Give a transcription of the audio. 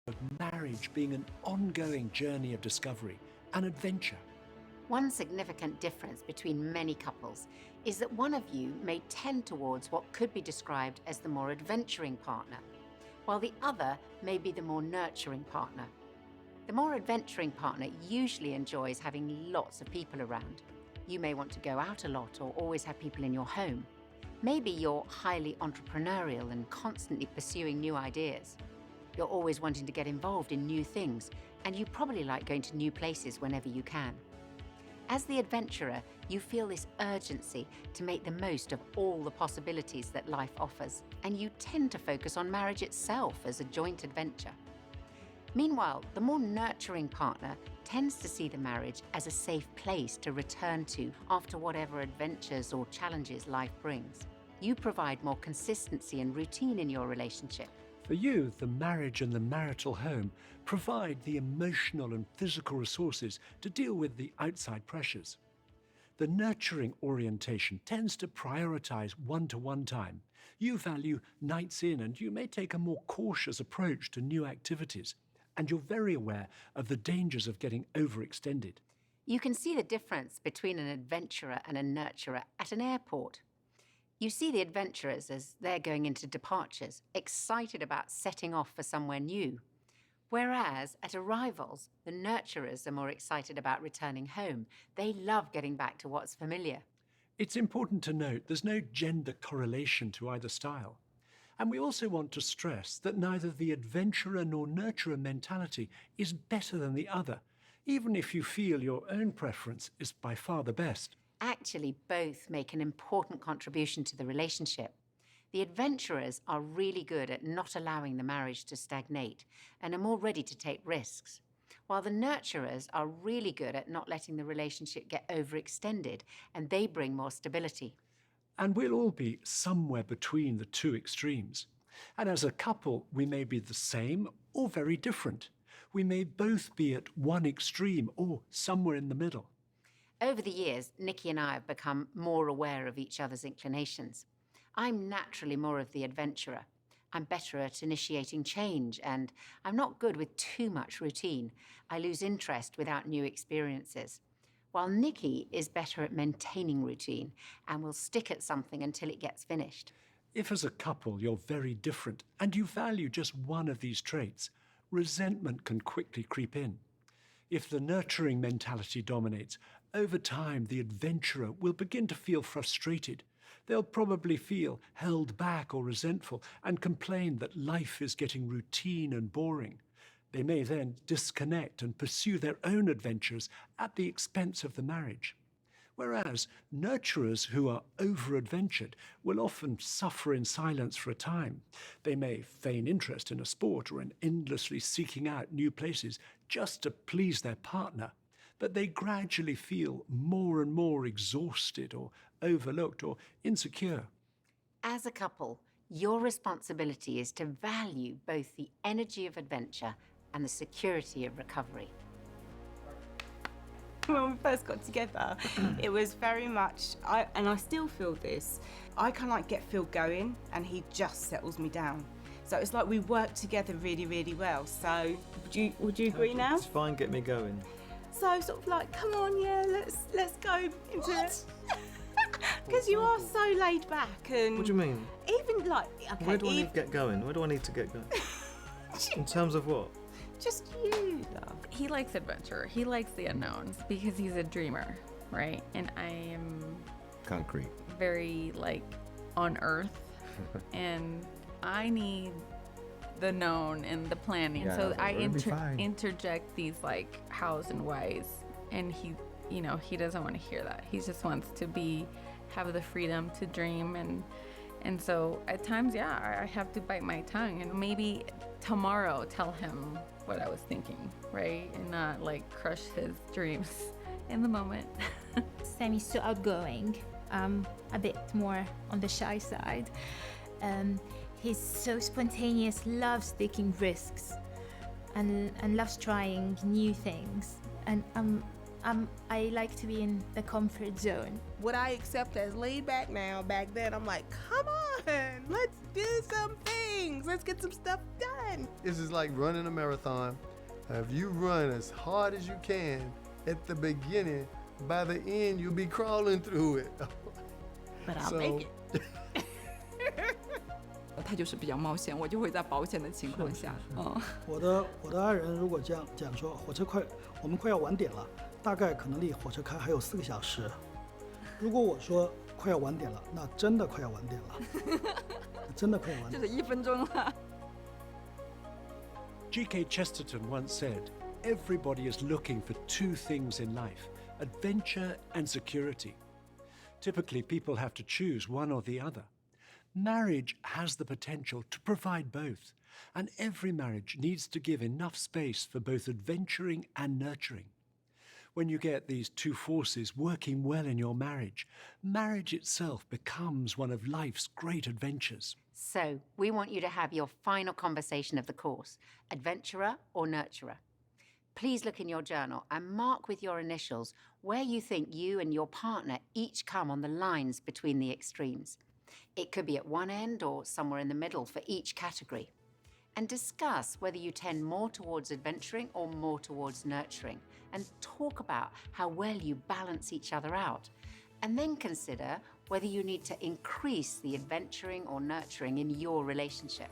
of marriage being an ongoing journey of discovery and adventure. One significant difference between many couples is that one of you may tend towards what could be described as the more adventuring partner, while the other may be the more nurturing partner. The more adventuring partner usually enjoys having lots of people around. You may want to go out a lot or always have people in your home. Maybe you're highly entrepreneurial and constantly pursuing new ideas. You're always wanting to get involved in new things, and you probably like going to new places whenever you can. As the adventurer, you feel this urgency to make the most of all the possibilities that life offers, and you tend to focus on marriage itself as a joint adventure. Meanwhile, the more nurturing partner tends to see the marriage as a safe place to return to after whatever adventures or challenges life brings. You provide more consistency and routine in your relationship. For you, the marriage and the marital home provide the emotional and physical resources to deal with the outside pressures. The nurturing orientation tends to prioritize one-to-one time. You value nights in, and you may take a more cautious approach to new activities. And you're very aware of the dangers of getting overextended. You can see the difference between an adventurer and a nurturer at an airport. You see the adventurers as they're going into departures, excited about setting off for somewhere new. Whereas at arrivals, the nurturers are more excited about returning home. They love getting back to what's familiar. It's important to note there's no gender correlation to either style. And we also want to stress that neither the adventurer nor nurturer mentality is better than the other, even if you feel your own preference is by far the best. Actually, both make an important contribution to the relationship. The adventurers are really good at not allowing the marriage to stagnate and are more ready to take risks, while the nurturers are really good at not letting the relationship get overextended, and they bring more stability. And we'll all be somewhere between the two extremes. And as a couple, we may be the same or very different. We may both be at one extreme or somewhere in the middle. Over the years, Nikki and I have become more aware of each other's inclinations. I'm naturally more of the adventurer. I'm better at initiating change, and I'm not good with too much routine. I lose interest without new experiences. While Nikki is better at maintaining routine and will stick at something until it gets finished. If as a couple you're very different and you value just one of these traits, resentment can quickly creep in. If the nurturing mentality dominates, over time the adventurer will begin to feel frustrated. They'll probably feel held back or resentful and complain that life is getting routine and boring. They may then disconnect and pursue their own adventures at the expense of the marriage. Whereas nurturers who are over-adventured will often suffer in silence for a time. They may feign interest in a sport or in endlessly seeking out new places just to please their partner, but they gradually feel more and more exhausted or overlooked or insecure. As a couple, your responsibility is to value both the energy of adventure and the security of recovery. When we first got together, it was very much, and I still feel this, I kind of like feel going, and he just settles me down. So it's like we work together really, really well. So would you agree now? It's fine, get me going. So sort of like, come on, yeah, let's go into it. Because you are so laid back and. What do you mean? Even like, okay. Where do I need to get going? Where do I need to get going? In terms of what? Just you, love. He likes adventure. He likes the unknowns because he's a dreamer, right? And I am Concrete. very like on earth, and I need the known and the planning. Yeah, so I it'll be fine. interject these like hows and whys, and he doesn't want to hear that. He just wants to have the freedom to dream, and so at times, yeah, I have to bite my tongue and maybe tomorrow tell him what I was thinking, right? And not like crush his dreams in the moment. Sam is so outgoing, a bit more on the shy side. He's so spontaneous, loves taking risks, and loves trying new things. And I like to be in the comfort zone. What I accept as laid back now, back then I'm like, come on, let's do some things. Let's get some stuff done. button. This is like running a marathon. If you run as hard as you can at the beginning, by the end you'll be crawling through it. But I'll So- make it. 他就是比较冒险，我就会在保险的情况下，我的爱人如果这样讲说，我们快要晚点了，大概可能离火车开还有4个小时。如果我说快要晚点了，那真的快要晚点了，真的快要晚点了。就是1分钟了。G.K. Chesterton once said, everybody is looking for two things in life, adventure and security. Typically, people have to choose one or the other. Marriage has the potential to provide both, and every marriage needs to give enough space for both adventuring and nurturing. When you get these two forces working well in your marriage, marriage itself becomes one of life's great adventures. So, we want you to have your final conversation of the course, adventurer or nurturer. Please look in your journal and mark with your initials where you think you and your partner each come on the lines between the extremes. It could be at one end or somewhere in the middle for each category. And discuss whether you tend more towards adventuring or more towards nurturing, and talk about how well you balance each other out. And then consider whether you need to increase the adventuring or nurturing in your relationship.